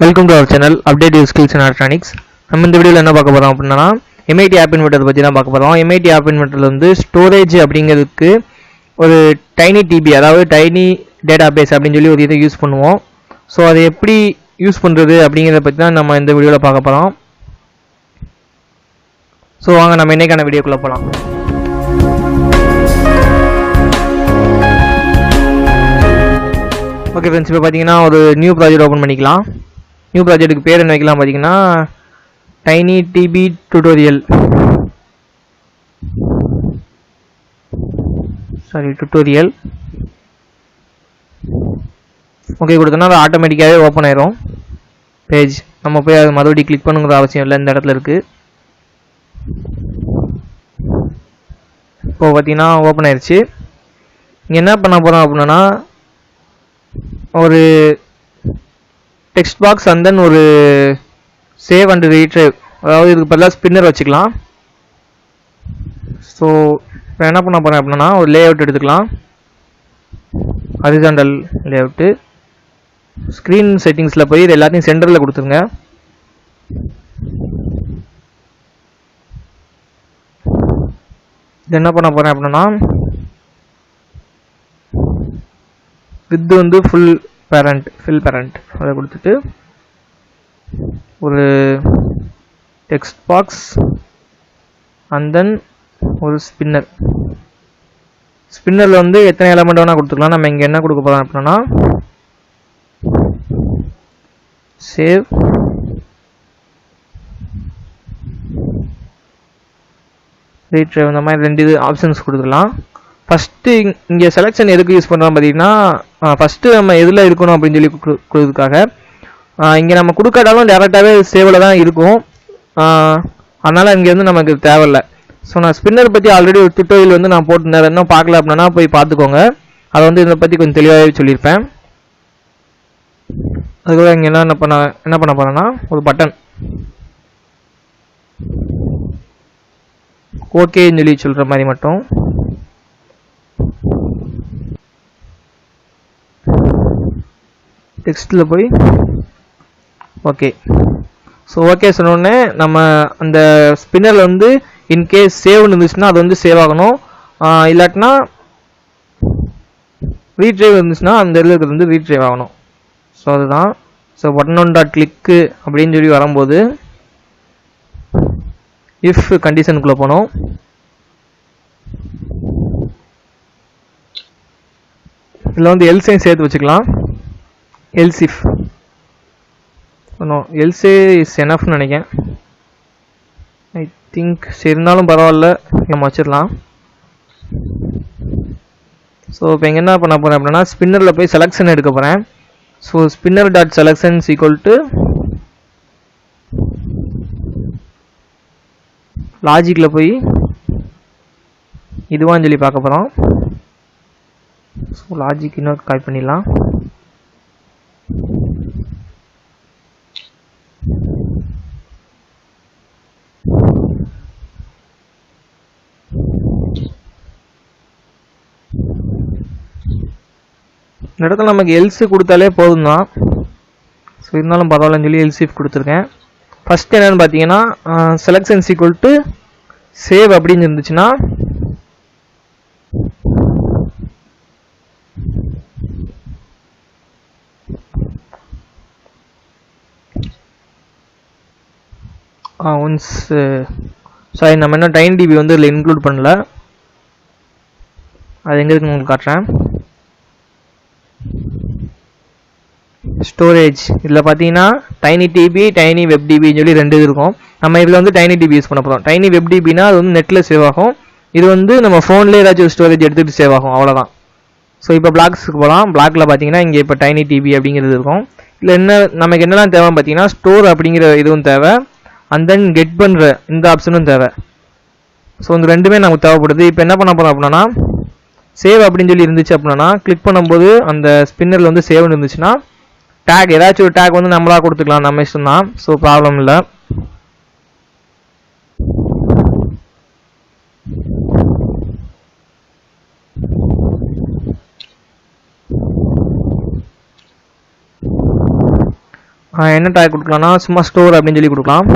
Welcome to our channel update you skills in electronics. நம்ம இந்த வீடியோவில் என்ன பார்க்க போகிறோம் அப்படின்னா எம்ஐடி ஆப் இன்வெர்ட்டர் பற்றி தான் பார்க்க போகிறோம். எம்ஐடி ஆப் இன்வெர்ட்டரில் வந்து ஸ்டோரேஜ் அப்படிங்கிறதுக்கு ஒரு டைனி டிபி, அதாவது டைனி டேட்டா பேஸ் அப்படின்னு சொல்லி ஒரு இதை யூஸ் பண்ணுவோம். ஸோ அதை எப்படி யூஸ் பண்ணுறது அப்படிங்கிறத பற்றி தான் நம்ம இந்த வீடியோவில் பார்க்க போகிறோம். ஸோ வாங்க நம்ம இன்னைக்கான வீடியோக்குள்ளே போகலாம். ஓகே ஃப்ரெண்ட்ஸ், இப்போ பார்த்தீங்கன்னா ஒரு நியூ ப்ராஜெக்ட் ஓப்பன் பண்ணிக்கலாம். நியூ ப்ராஜெக்ட்டுக்கு பேர் என்ன வைக்கலாம் பார்த்தீங்கன்னா tinydb tutorial ஓகே கொடுத்தோன்னா அது ஆட்டோமேட்டிக்காகவே ஓப்பன் ஆயிரும் பேஜ். நம்ம போய் அது மறுபடியும் கிளிக் பண்ணுங்கிற அவசியம் இல்லை, இந்த இடத்துல இருக்குது. இப்போ பார்த்தீங்கன்னா ஓப்பன் ஆயிடுச்சு. இங்கே என்ன பண்ண போகிறோம் அப்படின்னா ஒரு டெக்ஸ்ட் பாக்ஸ் அண்ட் தென் ஒரு சேவ் அண்ட் ரீட்ரைவ், அதாவது இதுக்கு பதிலாக ஸ்பின்னர் வச்சுக்கலாம். ஸோ இப்போ என்ன பண்ண போகிறேன் அப்படின்னா ஒரு லே அவுட் எடுத்துக்கலாம். ஹரிசாண்டல் லே அவுட்டு, ஸ்க்ரீன் செட்டிங்ஸில் போய் இது எல்லாத்தையும் சென்டரில் கொடுத்துருங்க. இது என்ன பண்ண போகிறேன் அப்படின்னா வித் வந்து ஃபில் பேரண்ட் அதை கொடுத்துட்டு ஒரு டெக்ஸ்ட் பாக்ஸ் அண்ட் தென் ஒரு ஸ்பின்னரில் வந்து எத்தனை எலமெண்ட் வேணால் கொடுத்துக்கலாம். நம்ம இங்கே என்ன கொடுக்க போகிறோம் அப்படின்னா சேவ் ரீட்ரைவ், இந்த மாதிரி ரெண்டு இது ஆப்ஷன்ஸ் கொடுத்துக்கலாம். ஃபஸ்ட்டு இங்கே செலெக்ஷன் எதுக்கு யூஸ் பண்ணுறோம் பார்த்தீங்கன்னா ஃபஸ்ட்டு நம்ம எதில் இருக்கணும் அப்படின்னு சொல்லி கொடுக்குறதுக்காக. இங்கே நம்ம கொடுக்காட்டாலும் டேரெக்டாகவே சேவில் தான் இருக்கும், அதனால் இங்கேருந்து நமக்கு தேவையில்லை. ஸோ நான் ஸ்பின்னர் பற்றி ஆல்ரெடி ஒரு டுட்டோரியல் வந்து நான் போட்டிருந்தேன், இன்னும் பார்க்கல அப்படின்னா போய் பார்த்துக்கோங்க. அதை வந்து இதை பற்றி கொஞ்சம் தெளிவாகவே சொல்லியிருப்பேன். அதுக்கூட இங்கே என்ன பண்ண போகிறேன்னா ஒரு பட்டன் ஓகேன்னு சொல்லி சொல்கிற மாதிரி மட்டும் டெக்ஸ்ட்டில் போய் ஓகே. ஸோ ஓகே சொன்னோடனே நம்ம அந்த ஸ்பின்னரில் வந்து இன்கேஸ் சேவ்னு இருந்துச்சுன்னா அது வந்து சேவ் ஆகணும், இல்லாட்டினா ரீட்ரைவ் இருந்துச்சுன்னா அந்த இதில் இருக்கிறது வந்து ரீட்ரைவ் ஆகணும். ஸோ அதுதான். ஸோ button.click அப்படின்னு சொல்லி வரும்போது இஃப் கண்டிஷனுக்குள்ளே போனோம். இதில் வந்து எல்ஸையும் சேர்த்து வச்சுக்கலாம். else if no else is enough னு நினைக்கிறேன். ஐ திங்க் சரி, இருந்தாலும் பரவாயில்ல, நம்ம வச்சிடலாம். ஸோ இப்போ இங்கே என்ன பண்ண போகிறேன் அப்படின்னா ஸ்பின்னரில் போய் செலெக்ஷன் எடுக்க போகிறேன். So spinner dot selection equal to லாஜிக்கில் போய் இதுவான்னு சொல்லி பார்க்க போகிறோம். ஸோ லாஜிக் இன்னொரு கால் பண்ணிடலாம். இந்த இடத்துல நமக்கு எல்ஸ் கொடுத்தாலே போதும் தான். ஸோ இருந்தாலும் பரவாயில்லன்னு சொல்லி எல்சிஃப் கொடுத்துருக்கேன். ஃபஸ்ட் என்னென்னு பார்த்தீங்கன்னா செலெக்ஷன் ஈக்குவல் டு சேவ் அப்படின்னு இருந்துச்சுன்னா ஒன்ஸ் சாரி, நம்ம என்ன tinydb வந்து இதில் இன்க்ளூட் பண்ணல, அது எங்கே இருக்குன்னு உங்களுக்கு காட்டுறேன். ஸ்டோரேஜ் இதில் பார்த்தீங்கன்னா tinydb tinywebdb சொல்லி ரெண்டு இது இருக்கும். நம்ம இதில் வந்து tinydb யூஸ் பண்ண போகிறோம். tinywebdbனா அது வந்து நெட்டில் சேவ் ஆகும், இது வந்து நம்ம ஃபோன்லேயே ஏதாச்சும் ஒரு ஸ்டோரேஜ் எடுத்துகிட்டு சேவ் ஆகும், அவ்வளோதான். ஸோ இப்போ பிளாக்ஸுக்கு போகலாம். பிளாக்ல பார்த்தீங்கன்னா இங்கே இப்போ tinydb அப்படிங்கிறது இருக்கும். இல்லை என்ன நமக்கு என்னெல்லாம் தேவைன்னு பார்த்தீங்கன்னா ஸ்டோர் அப்படிங்கிற இதுவும் தேவை, அண்ட் தென் கெட் பண்ணுற இந்த ஆப்ஷனும் தேவை. ஸோ இந்த ரெண்டுமே நமக்கு தேவைப்படுது. இப்போ என்ன பண்ண போகிறோம் அப்படின்னா சேவ் அப்படின்னு சொல்லி இருந்துச்சு அப்படின்னா கிளிக் பண்ணும்போது அந்த ஸ்பின்னரில் வந்து சேவ்னு இருந்துச்சுன்னா டேக், ஏதாச்சும் ஒரு டேக் வந்து நம்மளாக கொடுத்துக்கலாம், நம்ம இஷ்டம் தான். ஸோ ப்ராப்ளம் இல்லை. என்ன டேக் கொடுக்கலாம்னா சும்மா ஸ்டோர் அப்படின்னு சொல்லி கொடுக்கலாம்.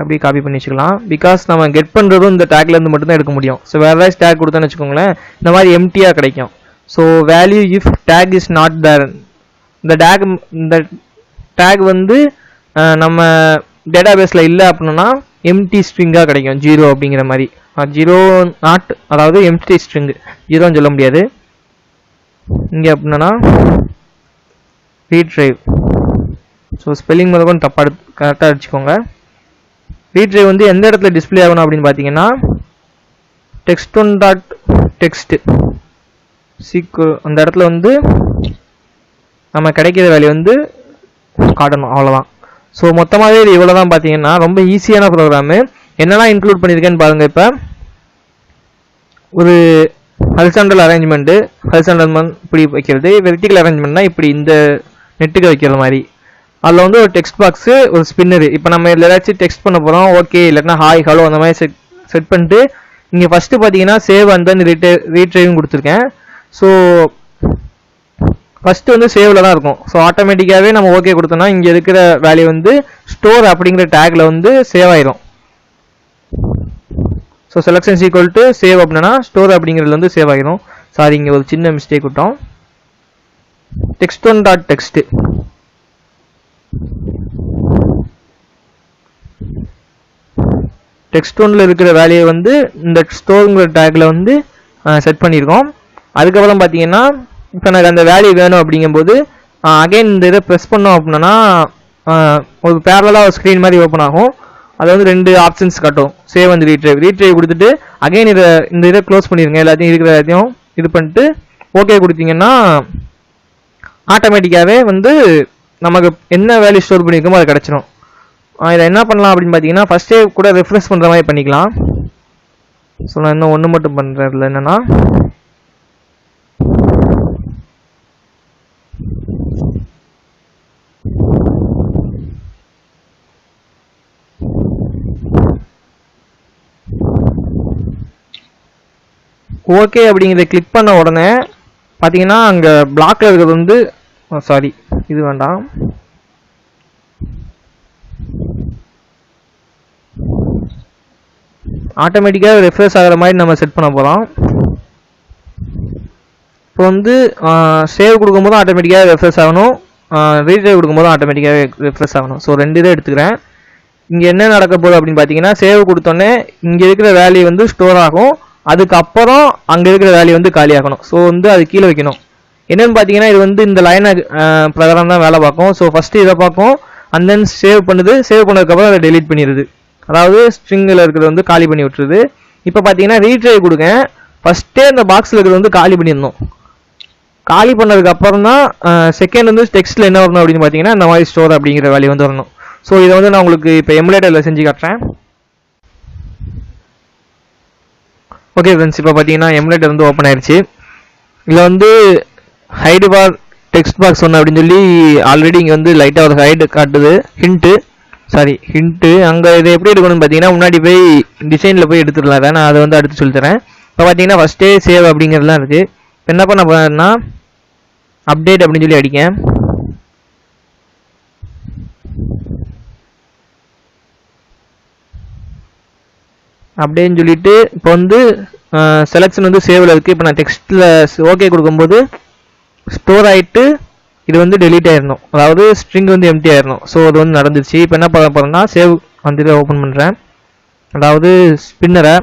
அப்படியே காப்பி பண்ணி வச்சுக்கலாம். பிகாஸ் நம்ம கெட் பண்ணுறதும் இந்த டேக்லேருந்து மட்டும்தான் எடுக்க முடியும். ஸோ வேறு ஏதாச்சும் டேக் கொடுத்தோன்னு வச்சுக்கோங்களேன், இந்த மாதிரி எம்டியாக கிடைக்கும். So value if tag is not there, இந்த டேக் வந்து நம்ம டேட்டா பேஸில் இல்லை அப்படின்னா எம்டி ஸ்ட்ரிங்காக கிடைக்கும், 0 அப்படிங்கிற மாதிரி. 0 நாட், அதாவது எம்டி ஸ்ட்ரிங்கு, 0ன்னு சொல்ல முடியாது. இங்கே அப்படின்னா ரீட்ரைவ். ஸோ ஸ்பெல்லிங் முதல் கொஞ்சம் தப்பாக கரெக்டாக அடிச்சுக்கோங்க. ரீட்ரைவ் வந்து எந்த இடத்துல டிஸ்பிளே ஆகணும் அப்படின்னு பார்த்தீங்கன்னா text1.text அந்த இடத்துல வந்து நம்ம கிடைக்கிற வேல்யூ வந்து காட்டணும், அவ்வளோதான். ஸோ மொத்தமாகவே இது இவ்வளோ தான். பார்த்தீங்கன்னா ரொம்ப ஈஸியான ப்ரோக்ராமு. என்னெல்லாம் இன்க்ளூட் பண்ணியிருக்கேன்னு பாருங்கள். இப்போ ஒரு ஹரிசாண்டல் அரேஞ்ச்மெண்ட்டு, ஹரிசாண்டல் இப்படி வைக்கிறது, வெர்டிக்கல் அரேஞ்ச்மெண்ட்னா இப்படி இந்த நெட்டுக்கு வைக்கிற மாதிரி. அதில் வந்து ஒரு டெக்ஸ்ட் பாக்ஸு, ஒரு ஸ்பின்னரு. இப்போ நம்ம இதில் ஏதாச்சும் டெக்ஸ்ட் பண்ண போகிறோம், ஓகே இல்லைன்னா ஹாய் ஹலோ அந்த மாதிரி செட் பண்ணிட்டு இங்கே ஃபஸ்ட்டு பார்த்தீங்கன்னா சேவ் அண்ட் தென் ரீட்ரைவும் கொடுத்துருக்கேன். ஸோ ஃபஸ்ட்டு வந்து சேவில் தான் இருக்கும். ஸோ ஆட்டோமேட்டிக்காகவே நம்ம ஓகே கொடுத்தோம்னா இங்கே இருக்கிற வேல்யூ வந்து ஸ்டோர் அப்படிங்கிற டேக்கில் வந்து சேவ் ஆயிரும். So selections equal to save அப்படின்னா ஸ்டோர் அப்படிங்கிறதுல வந்து சேவ் ஆகிரும். சாரி, இங்கே ஒரு சின்ன மிஸ்டேக் விட்டோம். text1.text text1ல இருக்கிற வேல்யூ வந்து இந்த ஸ்டோருங்கிற டேக்ல வந்து செட் பண்ணியிருக்கோம். அதுக்கப்புறம் பார்த்தீங்கன்னா இப்போ எனக்கு அந்த வேல்யூ வேணும் அப்படிங்கும்போது அகைன் இந்த இதை ப்ரெஸ் பண்ணோம் அப்படின்னா ஒரு பேரலாக ஒரு ஸ்க்ரீன் மாதிரி ஓப்பன் ஆகும். அது வந்து 2 ஆப்ஷன்ஸ் காட்டும், சேவ் வந்து ரீட்ரைவ் கொடுத்துட்டு அகைன் இந்த இதை க்ளோஸ் பண்ணிடுங்க. எல்லாத்தையும் இருக்கிற எல்லாத்தையும் இது பண்ணிட்டு ஓகே கொடுத்தீங்கன்னா ஆட்டோமேட்டிக்காகவே வந்து நமக்கு என்ன வேல்யூ ஸ்டோர் பண்ணியிருக்கோமோ அது கிடச்சிரும். இதை என்ன பண்ணலாம் அப்படின்னு பார்த்தீங்கன்னா ஃபஸ்ட்டே கூட ரெஃப்ரெஷ் பண்ணுற மாதிரி பண்ணிக்கலாம். ஸோ நான் இன்னும் ஒன்று மட்டும் பண்ணுறதுல என்னென்னா ஓகே அப்படிங்கிறத கிளிக் பண்ண உடனே பார்த்தீங்கன்னா அங்கே பிளாக்ல இருக்கிறது வந்து சாரி இது வேண்டாம், ஆட்டோமேட்டிக்காக ரெஃப்ரெஷ் ஆகிற மாதிரி நம்ம செட் பண்ண போகிறோம். இப்போ வந்து சேவ் கொடுக்கும்போது ஆட்டோமேட்டிக்காக ரெஃப்ரெஷ் ஆகணும், ரீட்ரைவ் கொடுக்கும்போது ஆட்டோமேட்டிக்காகவே ரெஃப்ரெஷ் ஆகணும். ஸோ 2 இதை எடுத்துக்கிறேன். இங்கே என்ன நடக்க போகுது அப்படின்னு பார்த்தீங்கன்னா சேவ் கொடுத்தோன்னே இங்கே இருக்கிற வேல்யூ வந்து ஸ்டோர் ஆகும், அதுக்கப்புறம் அங்கே இருக்கிற வேல்யூ வந்து காலி ஆகணும். ஸோ வந்து அது கீழே வைக்கணும். என்னென்னு பார்த்தீங்கன்னா இது வந்து இந்த லைனை பிரகாரம் தான் வேலை பார்க்கும். ஸோ ஃபஸ்ட்டு இதை பார்க்கும், அண்ட் தென் சேவ் பண்ணுது, சேவ் பண்ணதுக்கப்புறம் அதை டெலீட் பண்ணிடுது, அதாவது ஸ்ட்ரிங்கில் இருக்கிறது வந்து காலி பண்ணி விட்டுருது. இப்போ பார்த்தீங்கன்னா ரீட்ரைவ் கொடுங்க, ஃபஸ்ட்டே இந்த பாக்ஸில் இருக்கிறது வந்து காலி பண்ணிடணும். காலி பண்ணதுக்கப்புறம் தான் செகண்ட் வந்து டெக்ஸ்ட்டில் என்ன வரணும் அப்படின்னு பார்த்தீங்கன்னா இந்த மாதிரி ஸ்டோர் அப்படிங்கிற வேல்யூ வந்து வரணும். ஸோ இதை வந்து நான் உங்களுக்கு இப்போ எமுலேட்டரில் செஞ்சு காட்டுறேன். ஓகே ஃப்ரெண்ட்ஸ், இப்போ பார்த்தீங்கன்னா எமுலேட்டர் வந்து ஓப்பன் ஆயிடுச்சு. இதில் வந்து ஹைடு பார் டெக்ஸ்ட் பாக்ஸ் ஒன்று அப்படின்னு சொல்லி ஆல்ரெடி இங்கே வந்து லைட்டாக ஒரு ஹைடு காட்டுது, ஹிண்ட்டு. அங்கே இதை எப்படி எடுக்கணும்னு பார்த்தீங்கன்னா முன்னாடி போய் டிசைனில் போய் எடுத்துடலாம், நான் அதை வந்து அடுத்து சொல்லித்தரேன். இப்போ பார்த்தீங்கன்னா ஃபஸ்ட்டே சேவ் அப்படிங்கிறதுலாம் இருக்குது. இப்போ என்ன பண்ண போகிறேன்னா அப்டேட் அப்படின்னு சொல்லி அடிக்கேன். அப்படின்னு சொல்லிட்டு இப்போ வந்து செலக்ஷன் வந்து சேவில் இருக்குது. இப்போ நான் டெக்ஸ்ட்டில் ஓகே கொடுக்கும்போது ஸ்டோர் ஆகிட்டு இது வந்து டெலீட் ஆயிடணும், அதாவது ஸ்ட்ரிங் வந்து எம்டி ஆயிடணும். ஸோ அது வந்து நடந்துருச்சு. இப்போ என்ன பண்ண போகிறேன்னா சேவ் வந்து இதை ஓப்பன் பண்ணுறேன், அதாவது ஸ்பின்னரை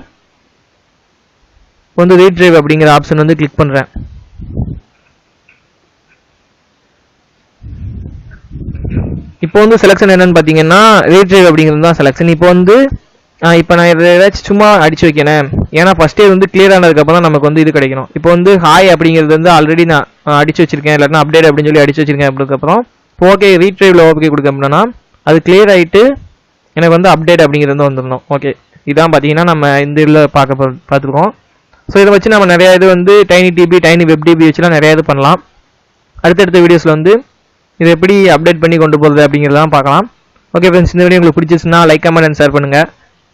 வந்து ரீட்ரைவ் அப்படிங்கிற ஆப்ஷன் வந்து கிளிக் பண்ணுறேன். இப்போ வந்து செலக்ஷன் என்னன்னு பார்த்தீங்கன்னா ரீட்ரைவ் அப்படிங்கிறது தான் செலக்ஷன். இப்போ வந்து இப்போ நான் ஏதாச்சும் சும்மா அடிச்சு வைக்கிறேன், ஏன்னா ஃபஸ்ட்டே வந்து கிளியர் ஆனதுக்கப்புறம் தான் நமக்கு வந்து இது கிடைக்கணும். இப்போ வந்து ஹாய் அப்படிங்கிறது வந்து ஆல்ரெடி நான் அடிச்சு வச்சிருக்கேன், இல்லைன்னா அப்டேட் அப்படின்னு சொல்லி அடிச்சு வச்சிருக்கேன். அதுக்கப்புறம் இப்போ ஓகே ரீட்ரைவில் ஓகே கொடுக்க அப்படின்னா அது கிளியர் ஆகிட்டு எனக்கு வந்து அப்டேட் அப்படிங்கிறது வந்து வந்துடணும். ஓகே, இதான் பார்த்தீங்கன்னா நம்ம இந்த இதில் பார்த்துருக்கோம். ஸோ இதை வச்சு நம்ம நிறையா இது வந்து tinydb, tinywebdb வச்சுலாம் நிறையா இது பண்ணலாம். அடுத்தடுத்த வீடியோஸில் வந்து இதை எப்படி அப்டேட் பண்ணி கொண்டு போகிறது அப்படிங்கிறதான் பார்க்கலாம். ஓகே ஃப்ரெண்ட்ஸ், இந்த வீடியோ உங்களுக்கு பிடிச்சிச்சுன்னா லைக், கமெண்ட் அண்ட் ஷேர் பண்ணுங்கள்.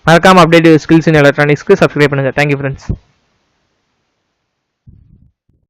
மறக்காமல் அப்டேட் ஸ்கில்ஸ் இன் எலக்ட்ரானிக்ஸ்க்கு சப்ஸ்கிரைப் பண்ணுங்கள். Thank you friends.